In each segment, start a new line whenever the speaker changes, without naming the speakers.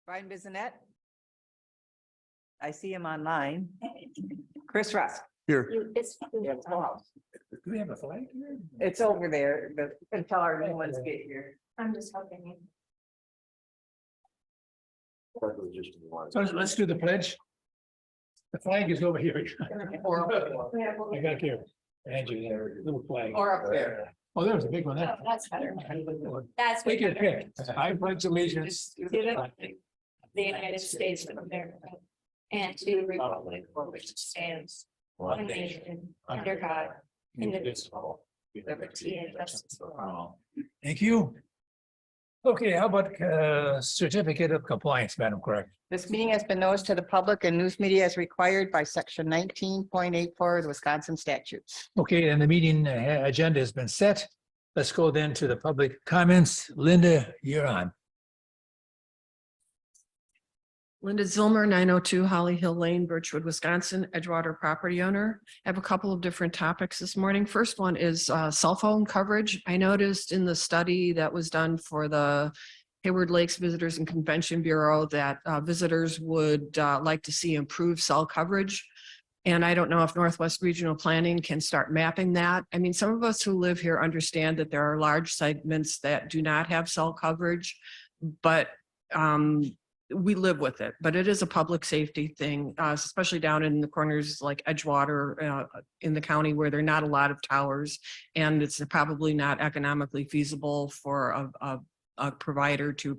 Brian Bissonette. I see him online. Chris Rusk.
Here.
Do
Do we have a flag here?
It's over there, but until our new ones get here.
I'm just hoping.
So let's do the pledge. The flag is over here. I got here. Andrew, there, little flag.
Or up there.
Oh, there was a big one there.
That's better. That's way
Take your
better.
pick. I pledge allegiance.
To the United States of America and to the republic for which it stands, one nation, under God, indivisible, with liberty and justice for all.
Thank you. Okay, how about certificate of compliance, Madam Clerk?
This meeting has been noticed to the public and news media as required by section 19.84 of the Wisconsin statutes.
Okay, and the meeting agenda has been set. Let's go then to the public comments. Linda, you're on.
Linda Zilmer, 902 Holly Hill Lane, Birchwood, Wisconsin, Edgewater property owner. I have a couple of different topics this morning. First one is cell phone coverage. I noticed in the study that was done for the Hayward Lakes Visitors and Convention Bureau that visitors would like to see improved cell coverage. And I don't know if Northwest Regional Planning can start mapping that. I mean, some of us who live here understand that there are large segments that do not have cell coverage, but we live with it, but it is a public safety thing, especially down in the corners like Edgewater in the county where there are not a lot of towers, and it's probably not economically feasible for a provider to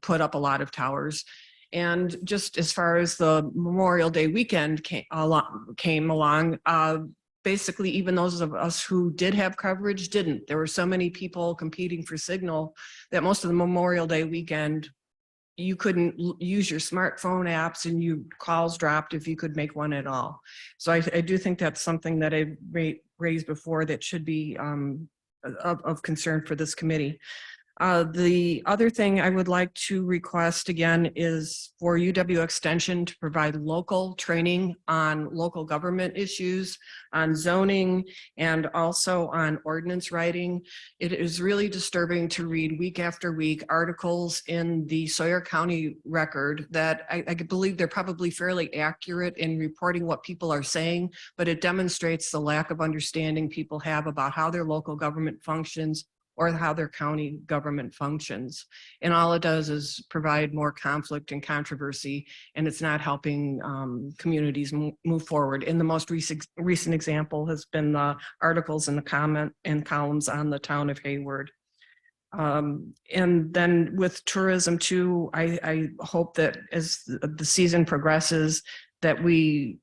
put up a lot of towers. And just as far as the Memorial Day weekend came along, basically even those of us who did have coverage didn't. There were so many people competing for signal that most of the Memorial Day weekend you couldn't use your smartphone apps and calls dropped if you could make one at all. So I do think that's something that I raised before that should be of concern for this committee. The other thing I would like to request again is for UW Extension to provide local training on local government issues, on zoning, and also on ordinance writing. It is really disturbing to read week after week articles in the Sawyer County Record that I believe they're probably fairly accurate in reporting what people are saying, but it demonstrates the lack of understanding people have about how their local government functions or how their county government functions. And all it does is provide more conflict and controversy, and it's not helping communities move forward. And the most recent example has been the articles in the comment and columns on the town of Hayward. And then with tourism too, I hope that as the season progresses, that we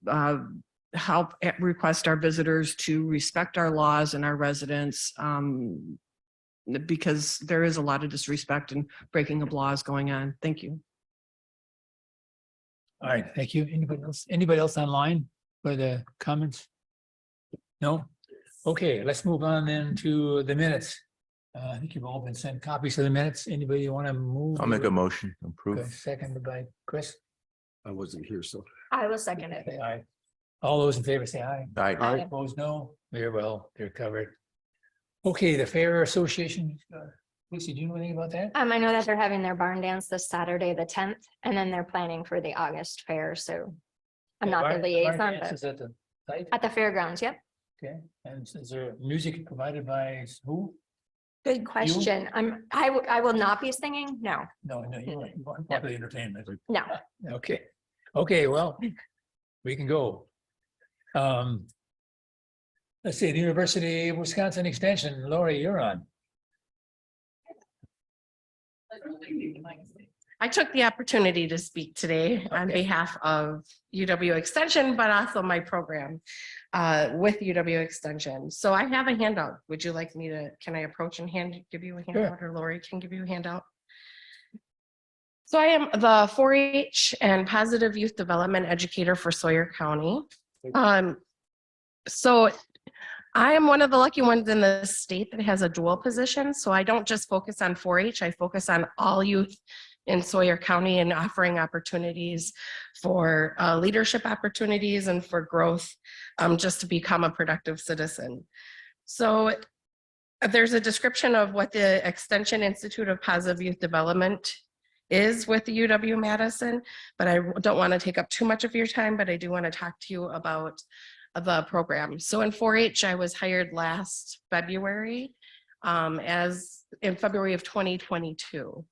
help request our visitors to respect our laws and our residents, because there is a lot of disrespect and breaking of laws going on. Thank you.
All right, thank you. Anybody else online for the comments? No? Okay, let's move on then to the minutes. I think you've all been sent copies of the minutes. Anybody want to move?
I'll make a motion to
Okay,
approve.
seconded by Chris.
I wasn't here, so.
I will second it.
Say aye. All those in favor say aye.
Aye.
Opposed, no. Very well, they're covered. Okay, the Fair Association. Lucy, do you know anything about that?
I know that they're having their barn dance this Saturday, the 10th, and then they're planning for the August fair, so I'm not the liaison, but
Is at the site?
at the fairgrounds, yep.
Okay, and is there music provided by who?
Good question. I will not be singing, no,
No, you weren't part of the entertainment.
no.
Okay, okay, well, we can go. Let's see, the University of Wisconsin Extension, Lori, you're on.
I took the opportunity to speak today on behalf of UW Extension, but also my program with UW Extension. So I have a handout. Would you like me to, can I approach and give you a handout, or Lori can give you a handout? So I am the 4-H and positive youth development educator for Sawyer County. So I am one of the lucky ones in the state that has a dual position. So I don't just focus on 4-H, I focus on all youth in Sawyer County and offering opportunities for leadership opportunities and for growth, just to become a productive citizen. So there's a description of what the Extension Institute of Positive Youth Development is with the UW-Madison, but I don't want to take up too much of your time, but I do want to talk to you about the program. So in 4-H, I was hired last February, as in February of 2022.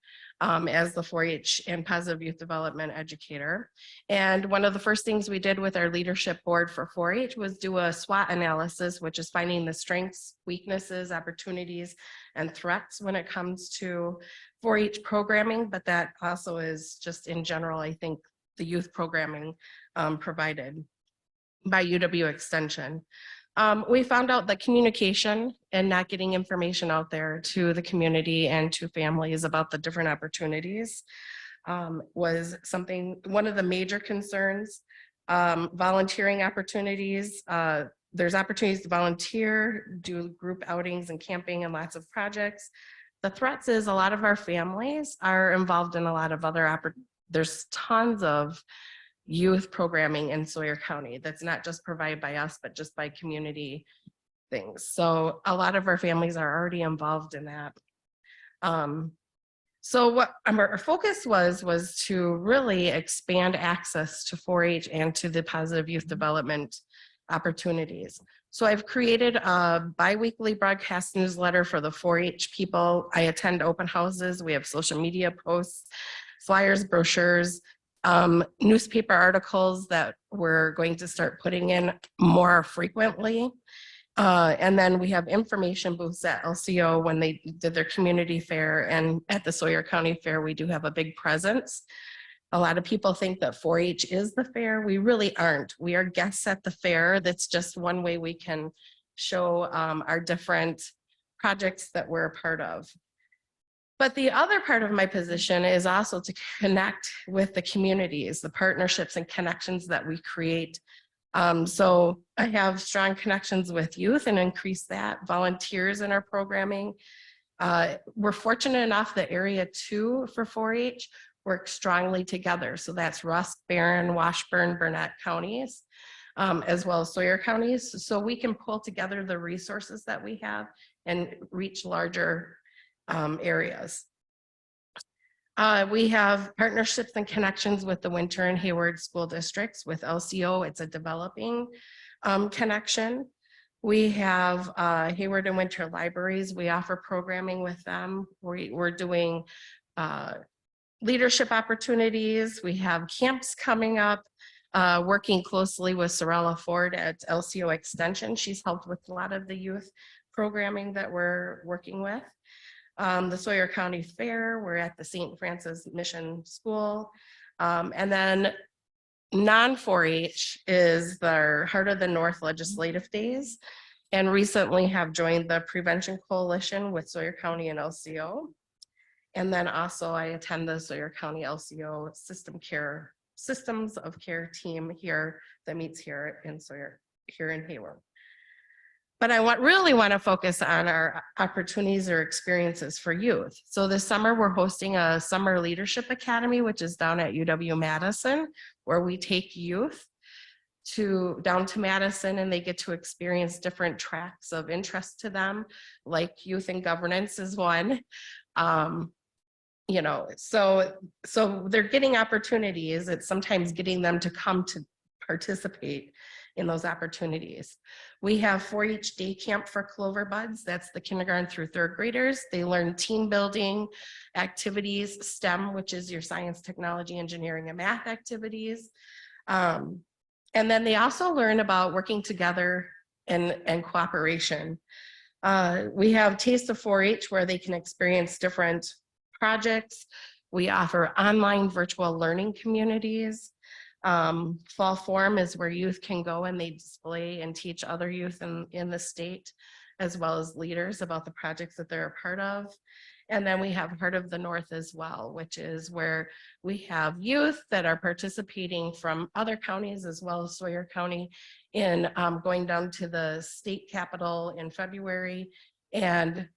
As the 4-H and positive youth development educator. And one of the first things we did with our leadership board for 4-H was do a SWOT analysis, which is finding the strengths, weaknesses, opportunities, and threats when it comes to 4-H programming, but that also is just in general, I think, the youth programming provided by UW Extension. We found out that communication and not getting information out there to the community and to families about the different opportunities was one of the major concerns. Volunteering opportunities. There's opportunities to volunteer, do group outings and camping and lots of projects. The threats is a lot of our families are involved in a lot of other there's tons of youth programming in Sawyer County that's not just provided by us, but just by community things. So a lot of our families are already involved in that. So what our focus was to really expand access to 4-H and to the positive youth development opportunities. So I've created a bi-weekly broadcast newsletter for the 4-H people. I attend open houses. We have social media posts, flyers, brochures, newspaper articles that we're going to start putting in more frequently. And then we have information booths at LCO when they did their community fair, and at the Sawyer County Fair, we do have a big presence. A lot of people think that 4-H is the fair. We really aren't. We are guests at the fair. That's just one way we can show our different projects that we're a part of. But the other part of my position is also to connect with the communities, the partnerships and connections that we create. So I have strong connections with youth and increase that, volunteers in our programming. We're fortunate enough that Area 2 for 4-H works strongly together. So that's Rusk, Barron, Washburn, Burnett counties, as well as Sawyer counties. So we can pull together the resources that we have and reach larger areas. We have partnerships and connections with the Winter and Hayward school districts. With LCO, it's a developing connection. We have Hayward and Winter libraries. We offer programming with them. We're doing leadership opportunities. We have camps coming up, working closely with Sorella Ford at LCO Extension. She's helped with a lot of the youth programming that we're working with. The Sawyer County Fair, we're at the St. Francis Mission School. And then non-4-H is the Heart of the North Legislative Days, and recently have joined the Prevention Coalition with Sawyer County and LCO. And then also I attend the Sawyer County LCO Systems of Care team here that meets here in Sawyer, here in Hayward. But I really want to focus on our opportunities or experiences for youth. So this summer, we're hosting a Summer Leadership Academy, which is down at UW-Madison, where we take youth down to Madison, and they get to experience different tracks of interest to them, like youth and governance is one. You know, so they're getting opportunities. It's sometimes getting them to come to participate in those opportunities. We have 4-H day camp for Clover Buds. That's the kindergarten through third graders. They learn team building activities, STEM, which is your science, technology, engineering, and math activities. And then they also learn about working together and cooperation. We have Taste of 4-H, where they can experience different projects. We offer online virtual learning communities. Fall Forum is where youth can go and they display and teach other youth in the state, as well as leaders, about the projects that they're a part of. And then we have Heart of the North as well, which is where we have youth that are participating from other counties as well as Sawyer County in going down to the state capitol in February, and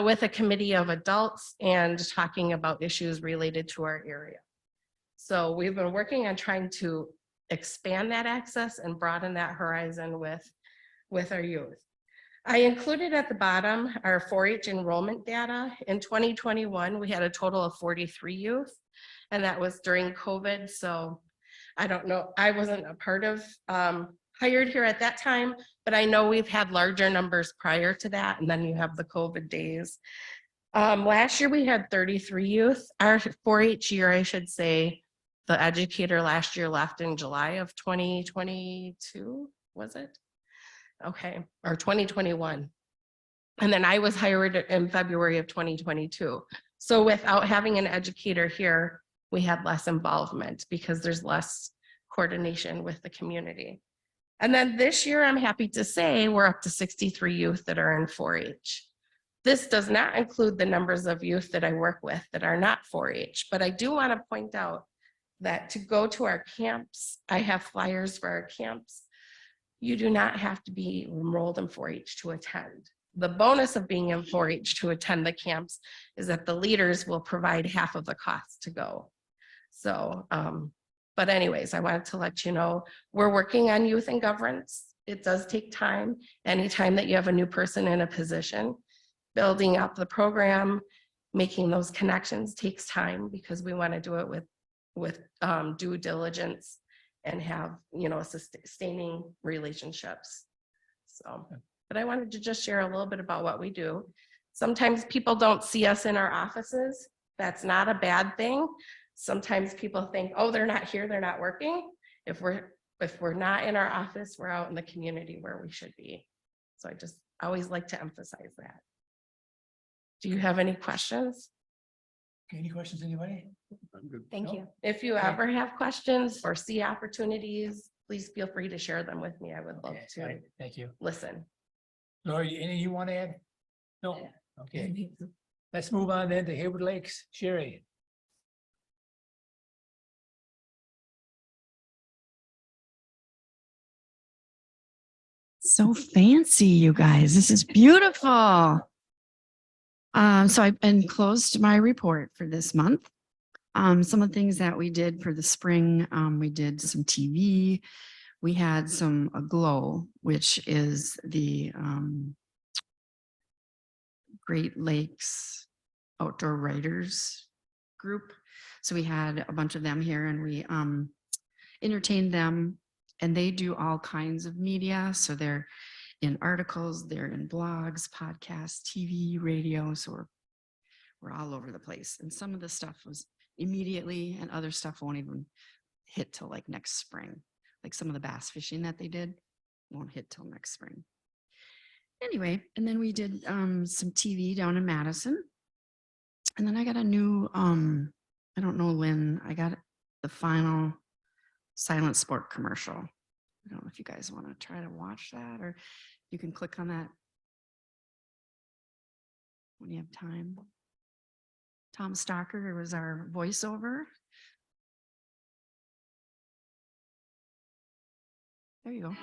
with a committee of adults and talking about issues related to our area. So we've been working on trying to expand that access and broaden that horizon with our youth. I included at the bottom our 4-H enrollment data. In 2021, we had a total of 43 youth, and that was during COVID. So I don't know, I wasn't a part of hired here at that time, but I know we've had larger numbers prior to that, and then you have the COVID days. Last year we had 33 youth. Our 4-H year, I should say, the educator last year left in July of 2022, was it? Okay, or 2021. And then I was hired in February of 2022. So without having an educator here, we had less involvement because there's less coordination with the community. And then this year, I'm happy to say we're up to 63 youth that are in 4-H. This does not include the numbers of youth that I work with that are not 4-H, but I do want to point out that to go to our camps, I have flyers for our camps. You do not have to be enrolled in 4-H to attend. The bonus of being in 4-H to attend the camps is that the leaders will provide half of the cost to go. So, but anyways, I wanted to let you know, we're working on youth and governance. It does take time. Anytime that you have a new person in a position, building up the program, making those connections takes time because we want to do it with due diligence and have, you know, sustaining relationships. So, but I wanted to just share a little bit about what we do. Sometimes people don't see us in our offices. That's not a bad thing. Sometimes people think, oh, they're not here, they're not working. If we're not in our office, we're out in the community where we should be. So I just always like to emphasize that. Do you have any questions?
Any questions, anybody?
I'm good.
Thank
No?
you.
If you
Okay.
ever have questions or see opportunities, please feel free to share them with me. I would love
Okay,
to
right, thank you.
listen.
Lori, any you want to add? No, okay. Let's move on then to Hayward Lakes. Sherry.
So fancy, you guys. This is beautiful. So I've enclosed my report for this month. Some of the things that we did for the spring, we did some TV. We had some Aglow, which is the Great Lakes Outdoor Writers Group. So we had a bunch of them here and we entertained them, and they do all kinds of media. So they're in articles, they're in blogs, podcasts, TV, radio. So we're all over the place. And some of the stuff was immediately and other stuff won't even hit till like next spring. Like some of the bass fishing that they did won't hit till next spring. Anyway, and then we did some TV down in Madison. And then I got a new, I don't know, Lynn, I got the final Silent Sport commercial. I don't know if you guys want to try to watch that, or you can click on that when you have time. Tom Stocker was our voiceover. There you go.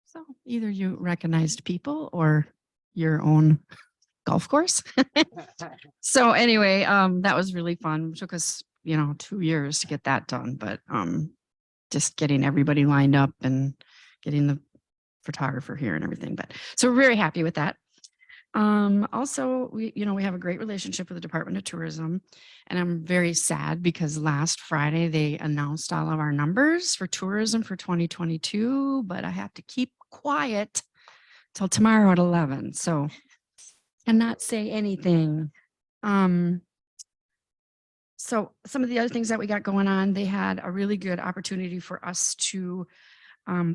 So either you recognized people or your own golf course. So anyway, that was really fun. It took us, 2 years to get that done, but just getting everybody lined up and getting the photographer here and everything. But so we're very happy with that. Also, we have a great relationship with the Department of Tourism, and I'm very sad because last Friday they announced all of our numbers for tourism for 2022, but I have to keep quiet till tomorrow at 11. So cannot say anything. So some of the other things that we got going on, they had a really good opportunity for us to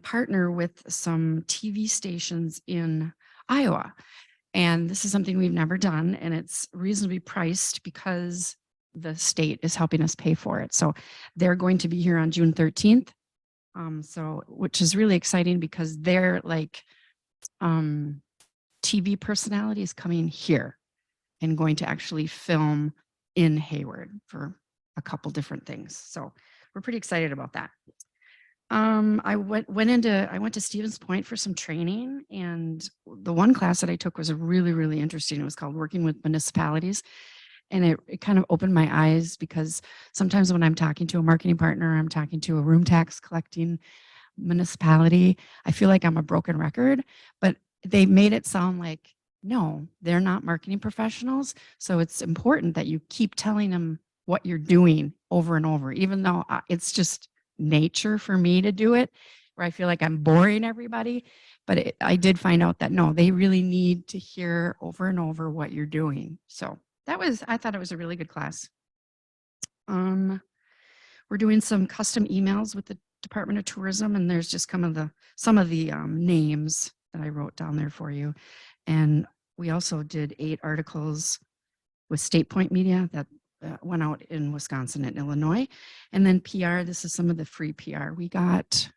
partner with some TV stations in Iowa. And this is something we've never done, and it's reasonably priced because the state is helping us pay for it. So they're going to be here on June 13th. So, which is really exciting because they're like TV personalities coming here and going to actually film in Hayward for a couple different things. So we're pretty excited about that. I went to Stevens Point for some training, and the one class that I took was really, really interesting. It was called Working with Municipalities. And it kind of opened my eyes because sometimes when I'm talking to a marketing partner, I'm talking to a room tax collecting municipality, I feel like I'm a broken record, but they made it sound like, no, they're not marketing professionals. So it's important that you keep telling them what you're doing over and over, even though it's just nature for me to do it, where I feel like I'm boring everybody. But I did find out that no, they really need to hear over and over what you're doing. So I thought it was a really good class. We're doing some custom emails with the Department of Tourism, and there's just some of the names that I wrote down there for you. And we also did 8 articles with State Point Media that went out in Wisconsin and Illinois. And then PR, this is some of the free PR we got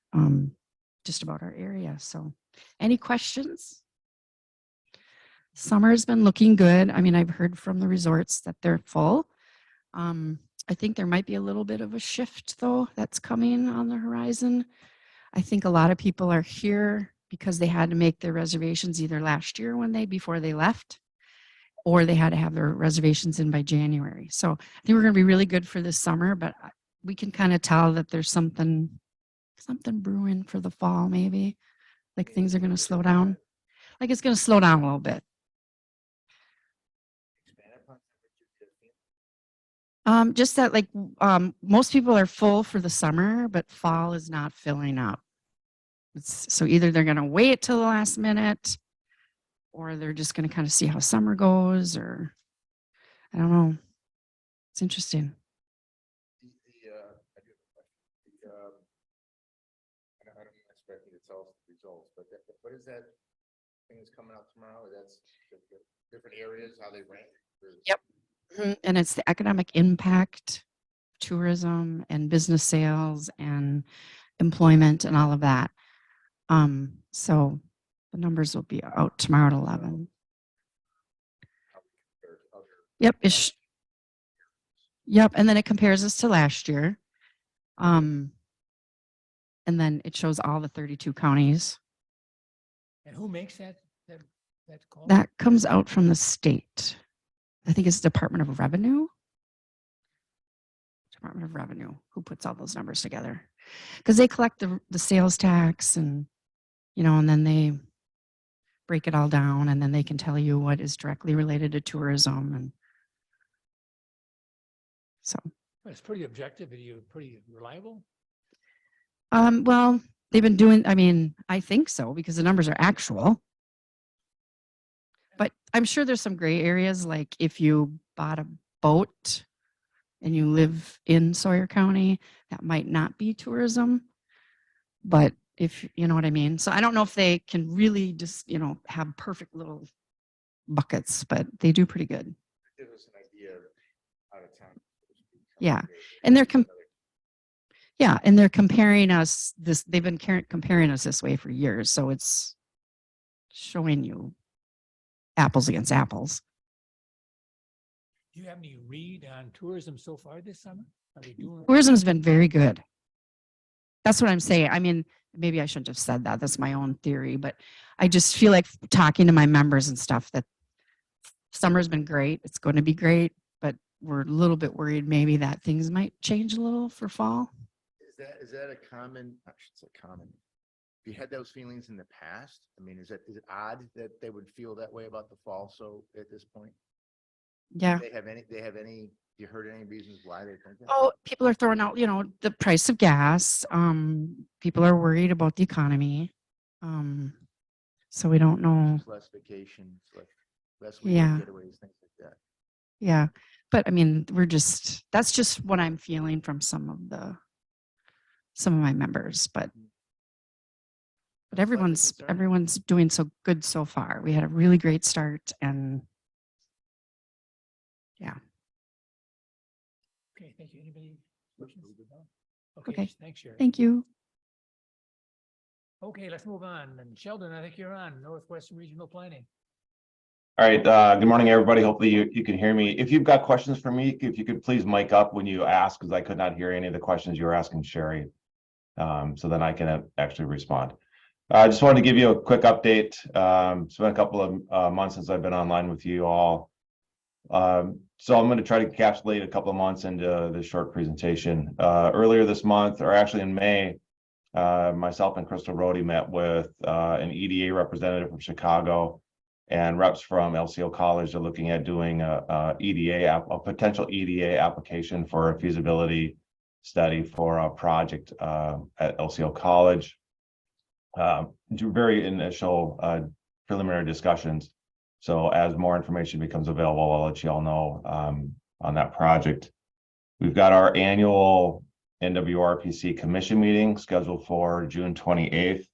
just about our area. So any questions? Summer's been looking good. I mean, I've heard from the resorts that they're full. I think there might be a little bit of a shift though that's coming on the horizon. I think a lot of people are here because they had to make their reservations either last year before they left, or they had to have their reservations in by January. So I think we're going to be really good for this summer, but we can kind of tell that there's something brewing for the fall, maybe. Like things are going to slow down. Like it's going to slow down a little bit. Just that like most people are full for the summer, but fall is not filling up. So either they're going to wait till the last minute, or they're just going to kind of see how summer goes, or I don't know. It's interesting.
I do have a question. I don't expect you to tell us the results, but what is that thing that's coming out tomorrow? That's the different areas, how they rank?
Yep. And it's the economic impact, tourism and business sales and employment and all of that. So the numbers will be out tomorrow at 11. Yep. Yep. And then it compares us to last year. And then it shows all the 32 counties.
And who makes that call?
That comes out from the state. I think it's Department of Revenue. Department of Revenue, who puts all those numbers together. Because they collect the sales tax and, and then they break it all down, and then they can tell you what is directly related to tourism. And so.
It's pretty objective. Are you pretty reliable?
Well, they've been doing, I think so, because the numbers are actual. But I'm sure there's some gray areas, like if you bought a boat and you live in Sawyer County, that might not be tourism. But if you know what I mean. So I don't know if they can really just, have perfect little buckets, but they do pretty good.
Give us an idea of out of town.
Yeah. And they're comparing us they've been comparing us this way for years. So it's showing you apples against apples.
Do you have any read on tourism so far this summer? Are they doing?
Tourism's been very good. That's what I'm saying. Maybe I shouldn't have said that. That's my own theory, but I just feel like talking to my members and stuff that summer's been great. It's going to be great, but we're a little bit worried maybe that things might change a little for fall.
Is that a common? I should say common. Have you had those feelings in the past? Is it odd that they would feel that way about the fall? So at this point,
Yeah.
They have any? You heard any reasons why they think that?
Oh, people are throwing out, the price of gas. People are worried about the economy. So we don't know.
Less vacations, less
Yeah.
weekend getaways, things like that.
Yeah, but I mean, that's just what I'm feeling from some of my members, but
concern.
everyone's doing so good so far. We had a really great start and yeah,
Okay, thank you. Anybody? Questions? No?
Okay.
Thanks, Sherry.
thank you.
Okay, let's move on. And Sheldon, I think you're on Northwest Regional Planning.
All right, good morning, everybody. Hopefully you can hear me. If you've got questions for me, if you could please mic up when you ask, because I could not hear any of the questions you were asking Sherry. So then I can actually respond. I just wanted to give you a quick update. It's been a couple of months since I've been online with you all. So I'm going to try to encapsulate a couple of months into this short presentation. Earlier this month, or actually in May, myself and Crystal Rohde met with an EDA representative from Chicago and reps from LCO College. They're looking at doing a potential EDA application for a feasibility study for a project at LCO College. Very initial preliminary discussions. So as more information becomes available, I'll let you all know on that project. We've got our annual NWRPC commission meeting scheduled for June 28th.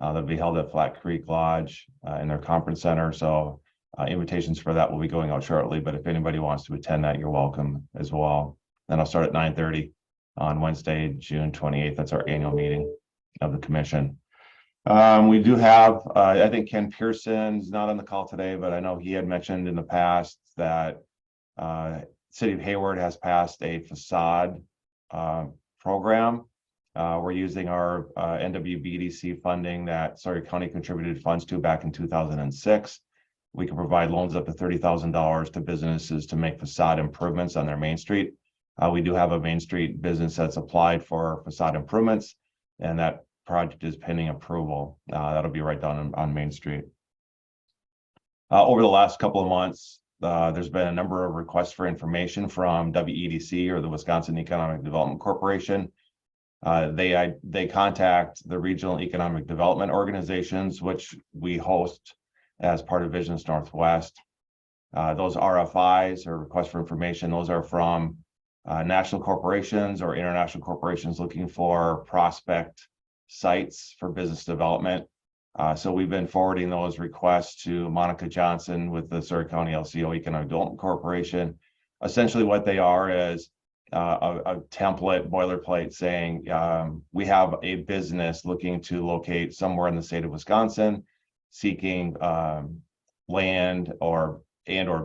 That'll be held at Flat Creek Lodge in their conference center. So invitations for that will be going out shortly. But if anybody wants to attend that, you're welcome as well. Then I'll start at 9:30 on Wednesday, June 28th. That's our annual meeting of the commission. We do have, I think Ken Pearson's not on the call today, but I know he had mentioned in the past that City of Hayward has passed a facade program. We're using our NWBDC funding that Sawyer County contributed funds to back in 2006. We can provide loans up to $30,000 to businesses to make facade improvements on their Main Street. We do have a Main Street business that's applied for facade improvements, and that project is pending approval. That'll be right down on Main Street. Over the last couple of months, there's been a number of requests for information from WEDC, or the Wisconsin Economic Development Corporation. They contact the regional economic development organizations, which we host as part of Visions Northwest. Those RFIs, or requests for information, those are from national corporations or international corporations looking for prospect sites for business development. So we've been forwarding those requests to Monica Johnson with the Sawyer County LCO Economic Development Corporation. Essentially what they are is a template boilerplate saying we have a business looking to locate somewhere in the state of Wisconsin, seeking land or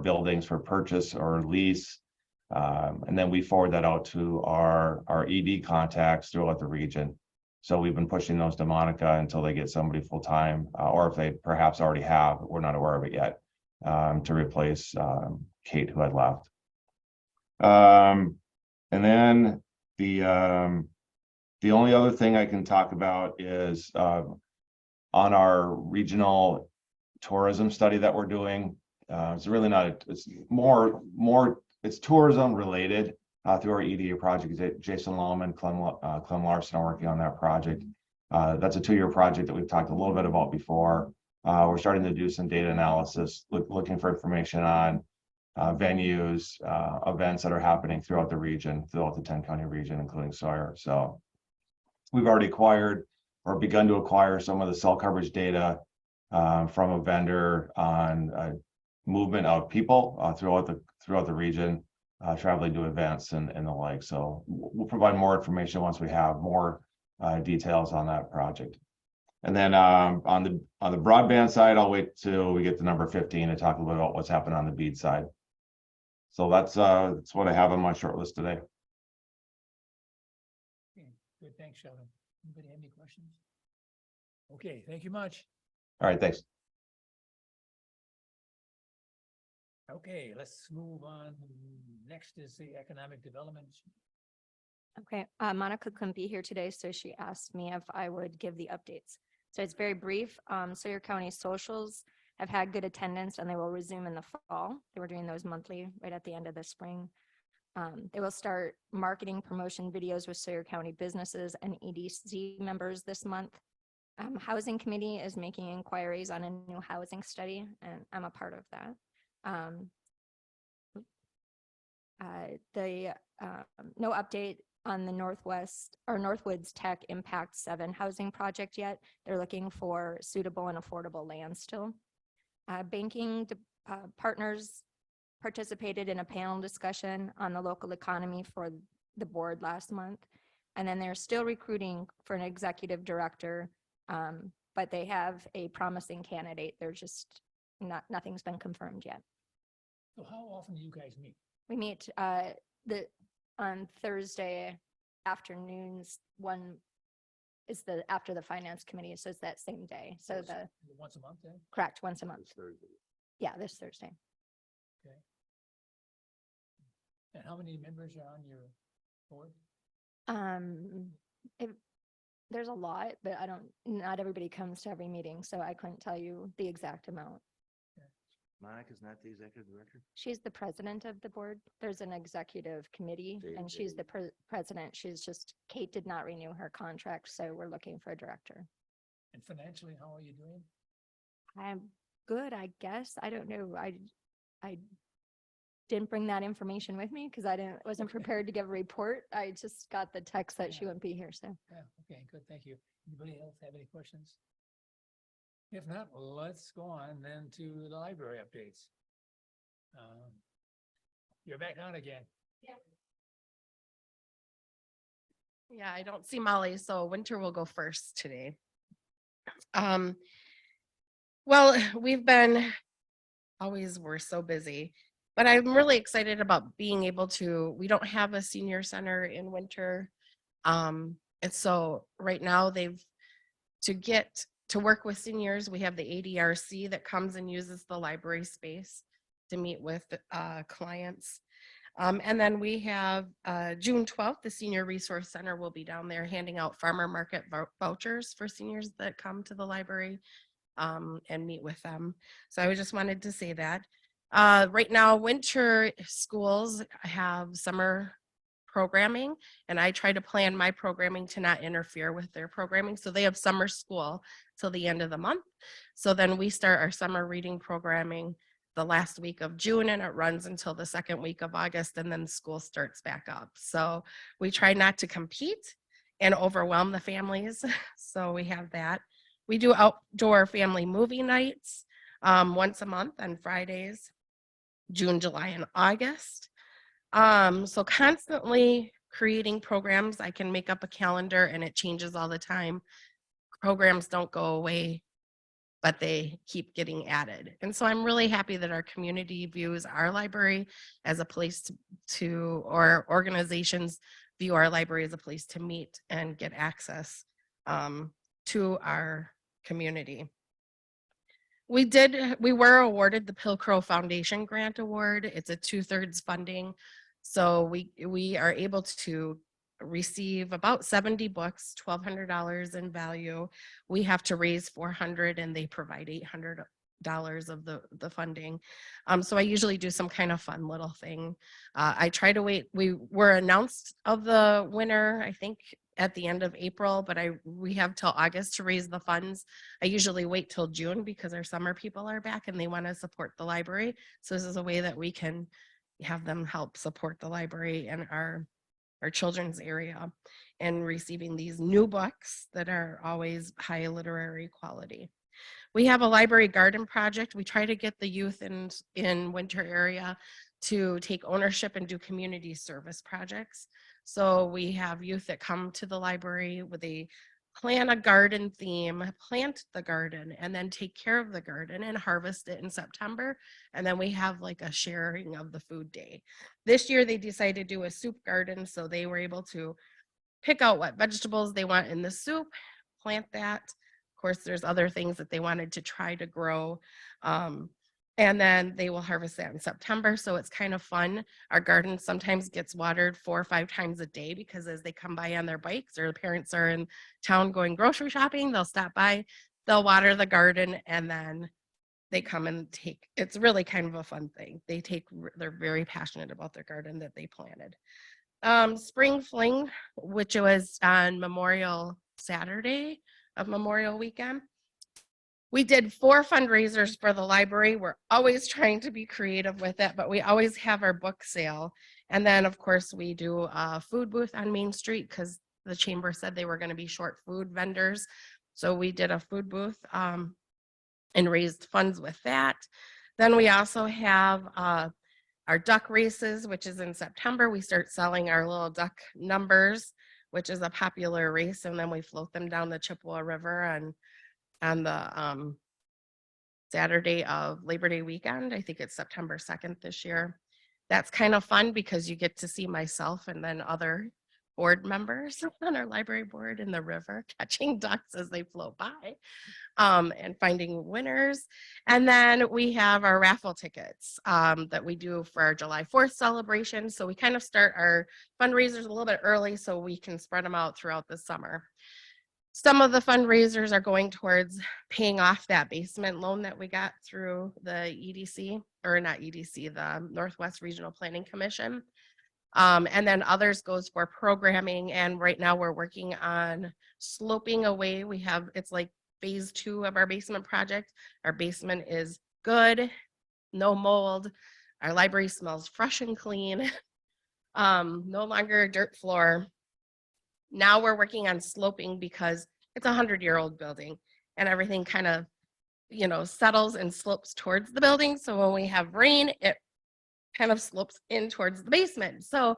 buildings for purchase or lease. And then we forward that out to our ED contacts throughout the region. So we've been pushing those to Monica until they get somebody full-time, or if they perhaps already have, we're not aware of it yet, to replace Kate, who had left. And then the only other thing I can talk about is on our regional tourism study that we're doing. It's really not, it's more it's tourism related through our EDA project. Jason Lallman, Clem Larson are working on that project. That's a 2-year project that we've talked a little bit about before. We're starting to do some data analysis, looking for information on venues, events that are happening throughout the region, throughout the 10-county region, including Sawyer. So we've already acquired or begun to acquire some of the cell coverage data from a vendor on movement of people throughout the region, traveling to events and the like. So we'll provide more information once we have more details on that project. And then on the broadband side, I'll wait till we get to number 15 to talk a little bit about what's happened on the BEAD side. So that's what I have on my short list today.
Okay, good, thanks, Sheldon. Anybody have any questions? Okay, thank you much.
All right, thanks.
Okay, let's move on. Next is the economic development.
Okay, Monica couldn't be here today, so she asked me if I would give the updates. So it's very brief. Sawyer County socials have had good attendance and they will resume in the fall. They were doing those monthly right at the end of the spring. They will start marketing promotion videos with Sawyer County businesses and EDC members this month. Housing Committee is making inquiries on a new housing study, and I'm a part of that. No update on the Northwest or Northwoods Tech Impact 7 housing project yet. They're looking for suitable and affordable land still. Banking partners participated in a panel discussion on the local economy for the board last month. And then they're still recruiting for an executive director, but they have a promising candidate. They're just nothing's been confirmed yet.
So how often do you guys meet?
We meet on Thursday afternoons. One is after the finance committee, so it's that same day. So
Once a month then?
correct, once a month.
This Thursday.
Yeah, this Thursday.
And how many members are on your board?
There's a lot, but not everybody comes to every meeting, so I couldn't tell you the exact amount.
Monica's not the executive director?
She's the president of the board. There's an executive committee and she's the president. Kate did not renew her contract, so we're looking for a director.
And financially, how are you doing?
I'm good, I guess. I don't know. I didn't bring that information with me because wasn't prepared to give a report. I just got the text that she wouldn't be here, so.
Yeah, okay, good, thank you. Anybody else have any questions? If not, let's go on then to the library updates. You're back on again.
Yeah, I don't see Molly, so Winter will go first today. Well, we're so busy, but I'm really excited about being able we don't have a senior center in Winter. And so right now to work with seniors, we have the ADRC that comes and uses the library space to meet with clients. And then we have June 12th, the Senior Resource Center will be down there handing out farmer market vouchers for seniors that come to the library and meet with them. So I just wanted to say that. Right now, Winter schools have summer programming, and I try to plan my programming to not interfere with their programming. So they have summer school till the end of the month. So then we start our summer reading programming the last week of June, and it runs until the second week of August, and then school starts back up. So we try not to compete and overwhelm the families. So we have that. We do outdoor family movie nights once a month on Fridays, June, July, and August. So constantly creating programs. I can make up a calendar and it changes all the time. Programs don't go away, but they keep getting added. And so I'm really happy that our community views our library as a place or organizations view our library as a place to meet and get access to our community. We were awarded the Pilcrow Foundation Grant Award. It's a 2/3 funding. So we are able to receive about 70 books, $1,200 in value. We have to raise $400 and they provide $800 of the funding. So I usually do some kind of fun little thing. I try to wait. We were announced of the winner, I think, at the end of April, but we have till August to raise the funds. I usually wait till June because our summer people are back and they want to support the library. So this is a way that we can have them help support the library and our children's area and receiving these new books that are always high literary quality. We have a library garden project. We try to get the youth in Winter area to take ownership and do community service projects. So we have youth that come to the library where they plan a garden theme, plant the garden, and then take care of the garden and harvest it in September. And then we have like a sharing of the food day. This year they decided to do a soup garden. So they were able to pick out what vegetables they want in the soup, plant that. Of course, there's other things that they wanted to try to grow. And then they will harvest that in September. So it's kind of fun. Our garden sometimes gets watered 4 or 5 times a day because as they come by on their bikes or the parents are in town going grocery shopping, they'll stop by, they'll water the garden, and then they come and it's really kind of a fun thing. They're very passionate about their garden that they planted. Spring Fling, which was on Memorial Saturday of Memorial Weekend. We did 4 fundraisers for the library. We're always trying to be creative with it, but we always have our book sale. And then, of course, we do a food booth on Main Street because the chamber said they were going to be short food vendors. So we did a food booth and raised funds with that. Then we also have our duck races, which is in September. We start selling our little duck numbers, which is a popular race, and then we float them down the Chippewa River on the Saturday of Labor Day weekend. I think it's September 2nd this year. That's kind of fun because you get to see myself and then other board members on our library board in the river catching ducks as they float by and finding winners. And then we have our raffle tickets that we do for our July 4th celebration. So we kind of start our fundraisers a little bit early so we can spread them out throughout the summer. Some of the fundraisers are going towards paying off that basement loan that we got through the EDC, or not EDC, the Northwest Regional Planning Commission. And then others goes for programming. And right now we're working on sloping away. It's like phase 2 of our basement project. Our basement is good, no mold. Our library smells fresh and clean. No longer a dirt floor. Now we're working on sloping because it's a 100-year-old building and everything kind of, settles and slopes towards the building. So when we have rain, it kind of slopes in towards the basement. So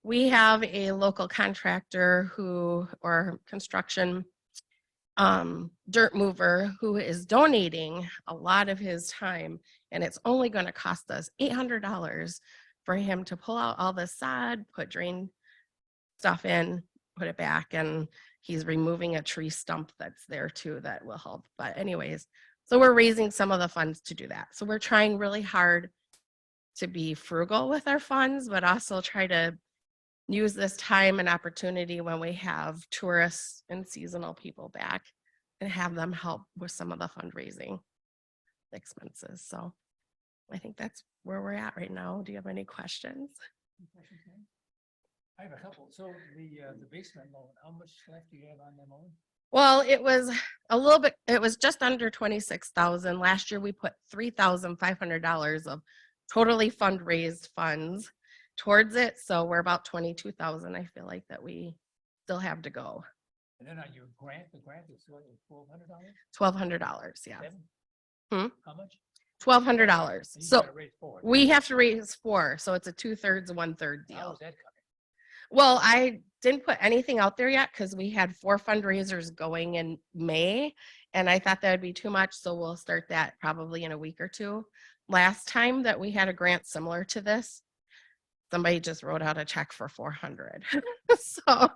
we have a local contractor or construction dirt mover who is donating a lot of his time, and it's only going to cost us $800 for him to pull out all the sod, put drain stuff in, put it back, and he's removing a tree stump that's there too that will help. But anyways, so we're raising some of the funds to do that. So we're trying really hard to be frugal with our funds, but also try to use this time and opportunity when we have tourists and seasonal people back and have them help with some of the fundraising expenses. So I think that's where we're at right now. Do you have any questions?
I have a couple. So the basement loan, how much left do you have on that loan?
Well, it was a little bit, it was just under 26,000. Last year we put $3,500 of totally fundraised funds towards it. So we're about 22,000. I feel like that we still have to go.
And then on your grant, the grant is what, $1,200?
$1,200, yeah.
How much?
$1,200.
You
So
gotta raise 4.
we have to raise 4. So it's a 2/3, 1/3
How
deal.
is that coming?
Well, I didn't put anything out there yet because we had 4 fundraisers going in May, and I thought that would be too much. So we'll start that probably in a week or two. Last time that we had a grant similar to this, somebody just wrote out a check for 400. So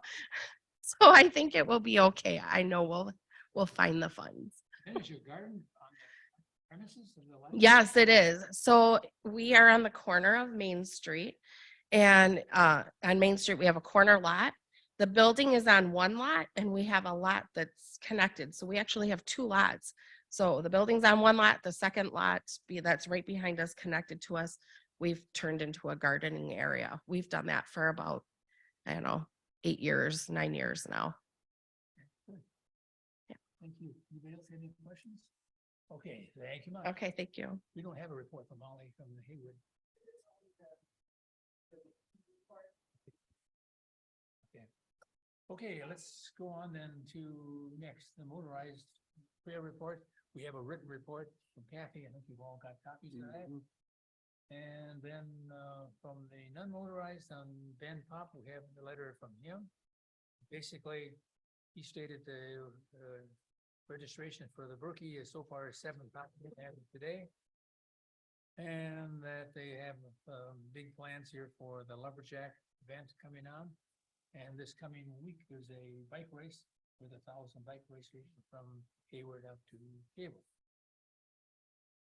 I think it will be okay. I know we'll find the funds.
Then is your garden on the premises of the library?
Yes, it is. So we are on the corner of Main Street. And on Main Street, we have a corner lot. The building is on one lot and we have a lot that's connected. So we actually have 2 lots. So the building's on one lot, the second lot that's right behind us, connected to us, we've turned into a gardening area. We've done that for about, 8 years, 9 years now.
Thank you. Anybody else have any questions? Okay, thank you much.
Okay, thank you.
We don't have a report from Molly from the Haywood. Okay, let's go on then to next, the motorized trail report. We have a written report from Kathy. I think you've all got copies of that. And then from the non-motorized on Ben Pop, we have the letter from him. Basically, he stated the registration for the Berkey is so far 7 as of today. And that they have big plans here for the Lumberjack event coming on. And this coming week, there's a bike race with 1,000 bike racers from Hayward up to Hayward.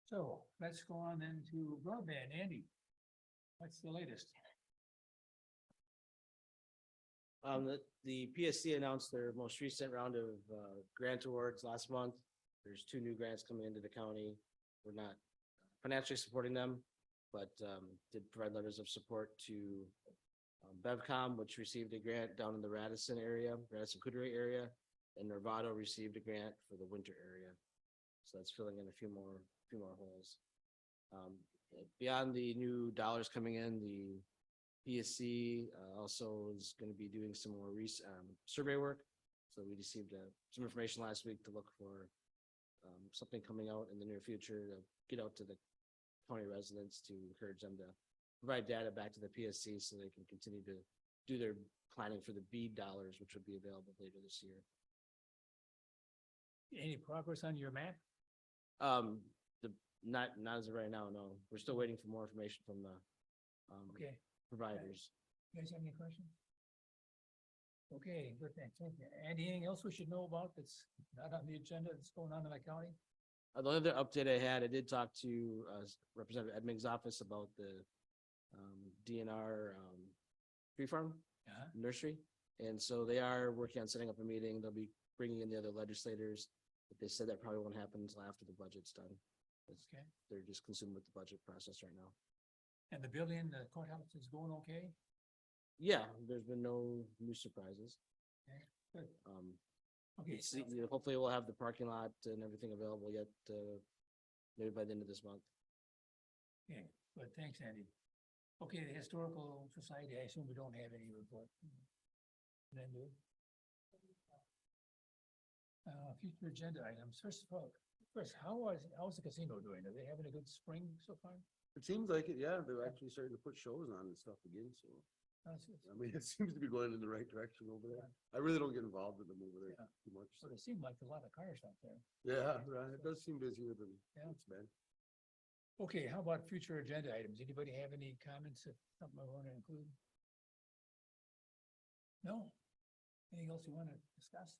So let's go on then to broadband. Andy, what's the latest?
The PSC announced their most recent round of grant awards last month. There's 2 new grants coming into the county. We're not financially supporting them, but did provide letters of support to Bevcom, which received a grant down in the Radisson Coudray area, and Nervado received a grant for the winter area. So that's filling in a few more holes. Beyond the new dollars coming in, the PSC also is going to be doing some more survey work. So we received some information last week to look for something coming out in the near future to get out to the county residents to encourage them to provide data back to the PSC so they can continue to do their planning for the BEAD dollars, which will be available later this year.
Any progress on your map?
Not as of right now, no. We're still waiting for more information from the
Okay,
providers.
you guys have any questions? Okay, good, thanks. Okay. Anything else we should know about that's not on the agenda that's going on in the county?
The other update I had, I did talk to Representative Edming's office about the DNR tree farm
Uh-huh.
nursery. And so they are working on setting up a meeting. They'll be bringing in the other legislators. But they said that probably won't happen until after the budget's done.
Okay,
They're just consumed with the budget process right now.
and the building, the courthouse is going okay?
Yeah, there's been no new surprises.
Okay, good. Okay,
Hopefully we'll have the parking lot and everything available yet, maybe by the end of this month.
okay, good, thanks, Andy. Okay, the Historical Society, I assume we don't have any report. Then do. Future agenda items, how's the casino doing? Are they having a good spring so far?
It seems like it, yeah, they're actually starting to put shows on and stuff again, so, I mean, it seems to be going in the right direction over there. I really don't get involved with them over there
Yeah.
too much.
So they seem like a lot of cars out there.
Yeah, right, it does seem busier than
Yeah.
it's been.
Okay, how about future agenda items? Anybody have any comments of something I want to include? No? Anything else you want to discuss?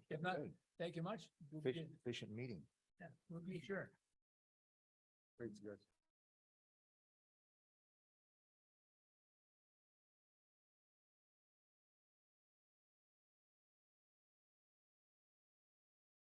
If not, thank you much. We'll be-
Efficient meeting.
yeah, we'll be sure.
Thanks, guys.